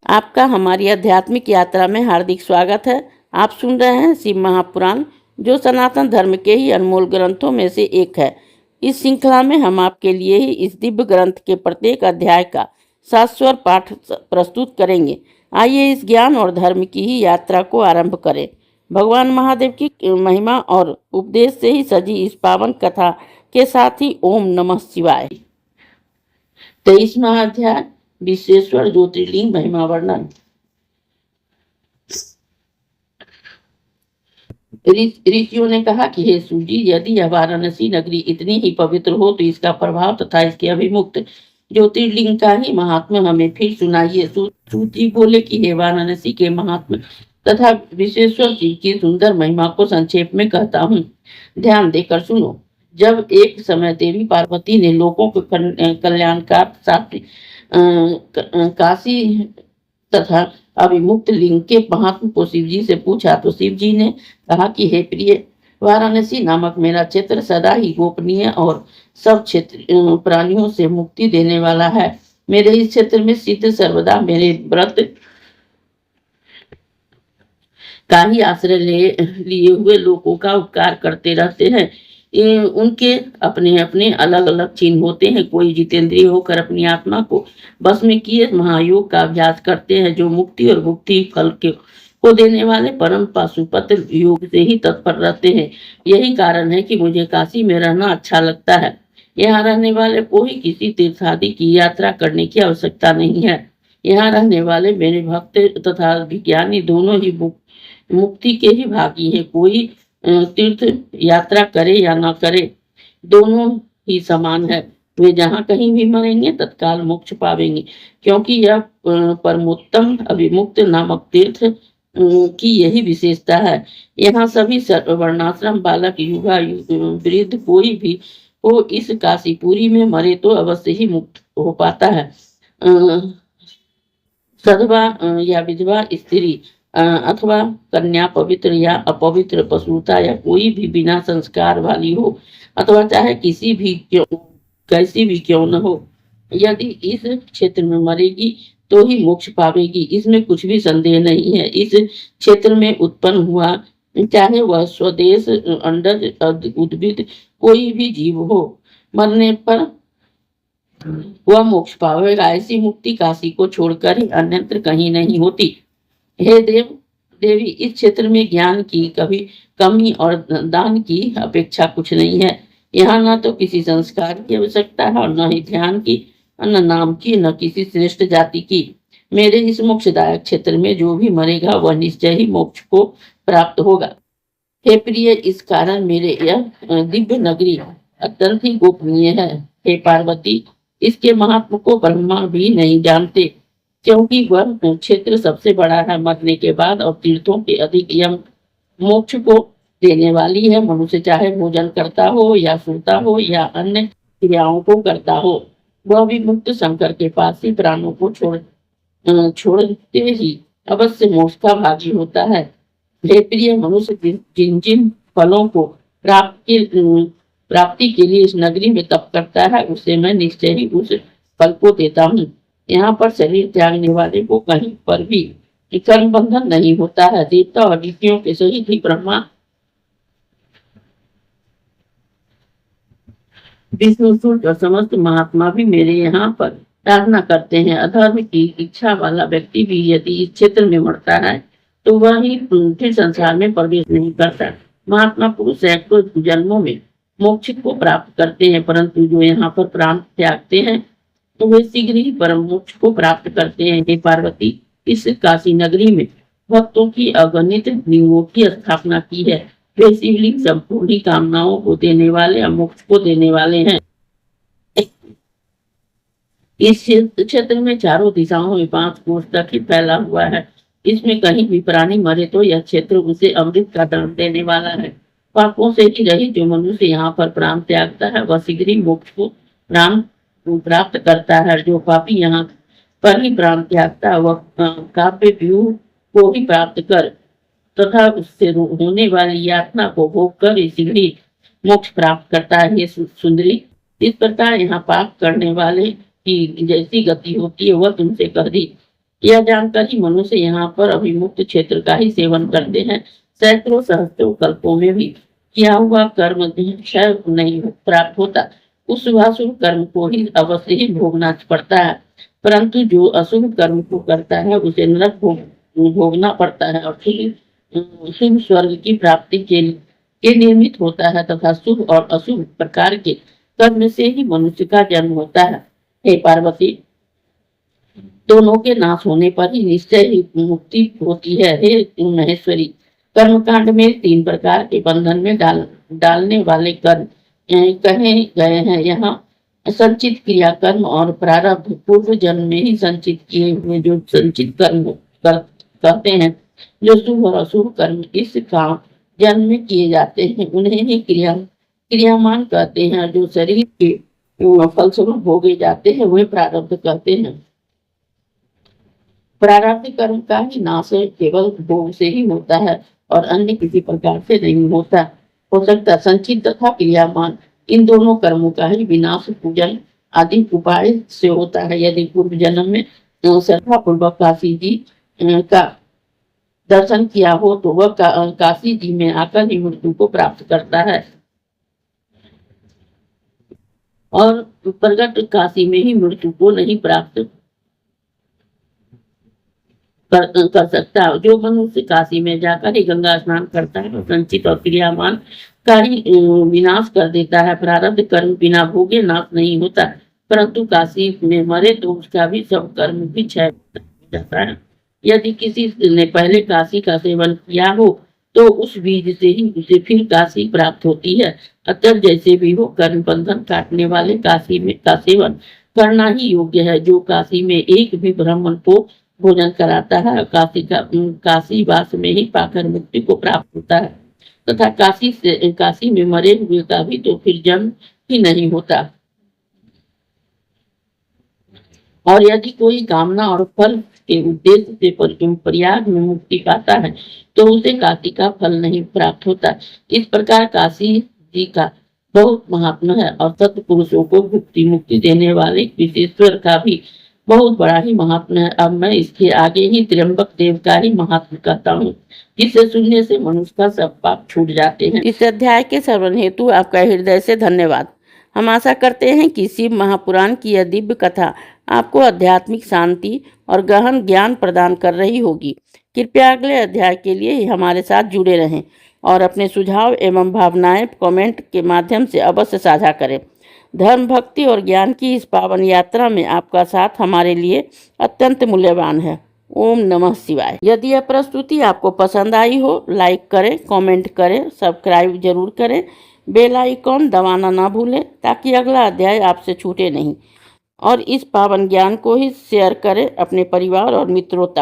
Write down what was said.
आपका हमारी आध्यात्मिक यात्रा में हार्दिक स्वागत है। आप सुन रहे हैं शिव महापुराण, जो सनातन धर्म के ही अनमोल ग्रंथों में से एक है। इस श्रृंखला में हम आपके लिए ही इस दिव्य ग्रंथ के प्रत्येक अध्याय का शाश्वत पाठ प्रस्तुत करेंगे। आइए इस ज्ञान और धर्म की ही यात्रा को आरंभ करें। भगवान महादेव की महिमा और उपदेश से ही सजी इस पावन कथा के साथ ही ओम नमः शिवाय। 23वां अध्याय विश्वेश्वर ज्योतिर्लिंग महिमा वर्णन। ऋषियों ने कहा कि हे सूजी, यदि यह वाराणसी नगरी इतनी ही पवित्र हो तो इसका प्रभाव तथा इसके अभिमुक्त ज्योतिर्लिंग का ही महात्मा हमें फिर सुनाइए। सूजी बोले कि हे वाराणसी के महात्मा तथा विश्वेश्वर जी की सुंदर महिमा को संक्षेप में कहता हूँ, ध्यान देकर सुनो। जब एक समय देवी पार्वती ने लोगों को कल्याणकार काशी तथा अभिमुक्त लिंग के महात्मा को शिव जी से पूछा तो शिव जी ने कहा कि हे प्रिय, वाराणसी नामक मेरा क्षेत्र सदा ही गोपनीय और सब क्षेत्र प्राणियों से मुक्ति देने वाला है। मेरे इस क्षेत्र में सिद्ध सर्वदा मेरे व्रत का ही आश्रय लिए हुए लोगों का उपकार करते रहते हैं। उनके अपने अपने अलग अलग चिन्ह होते हैं। कोई जितेंद्रिय होकर अपनी आत्मा को बस में किए महायोग का अभ्यास करते हैं, जो मुक्ति और मुक्ति फल को देने वाले परम पाशुपत्र योग से ही तत्पर रहते हैं। यही कारण है कि मुझे काशी में रहना अच्छा लगता है। यहाँ रहने वाले को ही किसी तीर्थ आदि की यात्रा करने की आवश्यकता नहीं है। यहाँ रहने वाले मेरे भक्त तथा विज्ञानी दोनों ही मुक्ति के ही भागी हैं। कोई तीर्थ यात्रा करे या न करे, दोनों ही समान है। वे जहाँ कहीं भी मरेंगे तत्काल मोक्ष पावेंगे, क्योंकि यह परमोत्तम अभिमुक्त नामक तीर्थ की यही विशेषता है। यहाँ सभी वर्णाश्रम बालक युवा वृद्ध कोई भी हो इस काशीपुरी में मरे तो अवश्य ही मुक्त हो पाता है। सधवा या विधवा स्त्री अथवा कन्या पवित्र या अपवित्र पशुता या कोई भी बिना संस्कार वाली हो अथवा चाहे कैसी भी क्यों न हो, यदि इस क्षेत्र में मरेगी तो ही मोक्ष पावेगी, इसमें कुछ भी संदेह नहीं है। इस क्षेत्र में उत्पन्न हुआ चाहे वह स्वदेश अंडज उद्भिद कोई भी जीव हो, मरने पर वह मोक्ष पावेगा। ऐसी मुक्ति काशी को छोड़कर ही अन्यत्र कहीं नहीं होती। हे देवी, इस क्षेत्र में ज्ञान की कभी कमी और दान की अपेक्षा कुछ नहीं है। यहाँ न तो किसी संस्कार की आवश्यकता है और न ही ध्यान की, न नाम की, न किसी श्रेष्ठ जाति की। मेरे इस मोक्षदायक क्षेत्र में जो भी मरेगा वह निश्चय ही मोक्ष को प्राप्त होगा। हे प्रिय, इस कारण मेरे यह दिव्य नगरी अत्यंत ही गोपनीय है। हे पार्वती, इसके महात्मा को ब्रह्मा भी नहीं जानते, क्योंकि वह क्षेत्र सबसे बड़ा है मरने के बाद और तीर्थों के अधिक यम मोक्ष को देने वाली है। मनुष्य चाहे भोजन करता हो या सोता हो या अन्य क्रियाओं को करता हो, वह भी मुक्त शंकर के पास ही प्राणों को छोड़ते ही अवश्य मोक्ष का भागी होता है। हे प्रिय, मनुष्य जिन जिन फलों को प्राप्ति के लिए इस नगरी में तप करता है, उसे मैं निश्चय ही उस फल को देता हूँ। यहाँ पर शरीर त्यागने वाले को कहीं पर भी कर्म बंधन नहीं होता है। देवता और ऋषियों के सहित ही ब्रह्मा विष्णु सूर्य और समस्त महात्मा भी मेरे यहाँ पर प्रार्थना करते हैं। अधर्म की इच्छा वाला व्यक्ति भी यदि इस क्षेत्र में मरता है तो वह ही फिर संसार में प्रवेश नहीं करता। महात्मा पुरुष सैकड़ों जन्मों में मोक्ष को प्राप्त करते हैं, परंतु जो यहाँ पर प्राण त्यागते हैं तो वे शीघ्र ही परम मोक्ष को प्राप्त करते हैं। हे पार्वती, इस काशी नगरी में भक्तों की अगणित लिंगों की स्थापना की है। वे शिवलिंग संपूर्ण कामनाओं को देने वाले और मोक्ष को देने वाले हैं। इस क्षेत्र में चारों दिशाओं में 5 कोस तक ही फैला हुआ है। इसमें कहीं भी प्राणी मरे तो यह क्षेत्र उसे अमृत का दान देने वाला है। पापों से ही रहित जो मनुष्य यहाँ पर प्राण त्यागता है वह शीघ्र ही मोक्ष को प्राप्त करता है। जो पापी यहाँ पर ही प्राण त्यागता है वह काव्य व्यूह को ही प्राप्त कर तथा उससे होने वाली यातना को भोग कर शीघ्र ही मोक्ष प्राप्त करता है। ये सुंदरी, इस प्रकार यहाँ पाप करने वाले की जैसी गति होती है वह तुमसे कह दी। यह जानकर ही मनुष्य यहाँ पर अभिमुक्त क्षेत्र का ही सेवन करते हैं। सैकड़ों सहस्त्रों कल्पों में भी किया हुआ कर्म क्षय नहीं प्राप्त होता। उस शुभाशुभ कर्म को ही अवश्य ही भोगना पड़ता है, परंतु जो अशुभ कर्म को करता है उसे नरक भोगना पड़ता है और शुभ स्वर्ग की प्राप्ति के निर्मित होता है तथा शुभ और अशुभ प्रकार के कर्म से ही मनुष्य का जन्म होता है। हे पार्वती, दोनों के नाश होने पर ही निश्चय ही मुक्ति होती है। हे महेश्वरी, कर्मकांड में 3 प्रकार के बंधन में डालने वाले कर्म कहे गए हैं। यहाँ संचित क्रिया कर्म और प्रारब्ध, पूर्व जन्म में ही संचित किए हुए जो संचित कर्म कहते हैं, जो शुभ और अशुभ कर्म इस काम जन्म में किए जाते हैं उन्हें ही क्रियामान कहते हैं। जो शरीर के फलस्वरूप भोगे जाते हैं वे प्रारब्ध कहते हैं। प्रारब्ध कर्म का ही नाश केवल भोग से ही होता है और अन्य किसी प्रकार से नहीं होता हो सकता। संचित तथा क्रियामान इन दोनों कर्मों का ही विनाश पूजन आदि उपाय से होता है। यदि पूर्व जन्म में श्रद्धा पूर्वक काशी जी का दर्शन किया हो तो वह काशी जी में आकर ही मृत्यु को प्राप्त करता है और प्रगट काशी में ही मृत्यु को नहीं प्राप्त कर सकता। जो मनुष्य काशी में जाकर ही गंगा स्नान करता है संचित और क्रियामान का ही विनाश कर देता है। प्रारब्ध कर्म बिना भोगे नाश नहीं होता, परंतु काशी में मरे तो उसका भी सब कर्म भी क्षय हो जाता है। यदि किसी ने पहले काशी का सेवन किया हो तो उस बीज से ही उसे फिर काशी प्राप्त होती है। अतः जैसे भी हो कर्म बंधन काटने वाले काशी में का सेवन करना ही योग्य है। जो काशी में एक भी ब्राह्मण को भोजन कराता है काशी वास में ही पाकर मुक्ति को प्राप्त होता है तथा काशी में मरे हुए का भी तो फिर जन्म ही नहीं होता। और यदि कोई कामना और फल के उद्देश्य से प्रयाग में मुक्ति पाता है तो उसे काशी का फल नहीं प्राप्त होता। इस प्रकार काशी जी का बहुत महात्मा है और सत्पुरुषों को मुक्ति देने वाले विशेश्वर का भी बहुत बड़ा ही महात्मा है। अब मैं इसके आगे ही त्र्यंबक देव का ही महात्मा कहता हूँ, जिसे सुनने से मनुष्य का सब पाप छूट जाते हैं। इस अध्याय के श्रवण हेतु आपका हृदय से धन्यवाद। हम आशा करते हैं कि शिव महापुराण की यह दिव्य कथा आपको आध्यात्मिक शांति और गहन ज्ञान प्रदान कर रही होगी। कृपया अगले अध्याय के लिए हमारे साथ जुड़े रहें और अपने सुझाव एवं भावनाएं कमेंट के माध्यम से अवश्य साझा करें। धर्म, भक्ति और ज्ञान की इस पावन यात्रा में आपका साथ हमारे लिए अत्यंत मूल्यवान है। ओम नमः शिवाय। यदि यह प्रस्तुति आपको पसंद आई हो, लाइक करें, कमेंट करें, सब्सक्राइब जरूर करें, बेल आइकॉन दबाना ना भूलें ताकि अगला अध्याय आपसे छूटे नहीं। और इस पावन ज्ञान को ही शेयर करें अपने परिवार और मित्रों तक।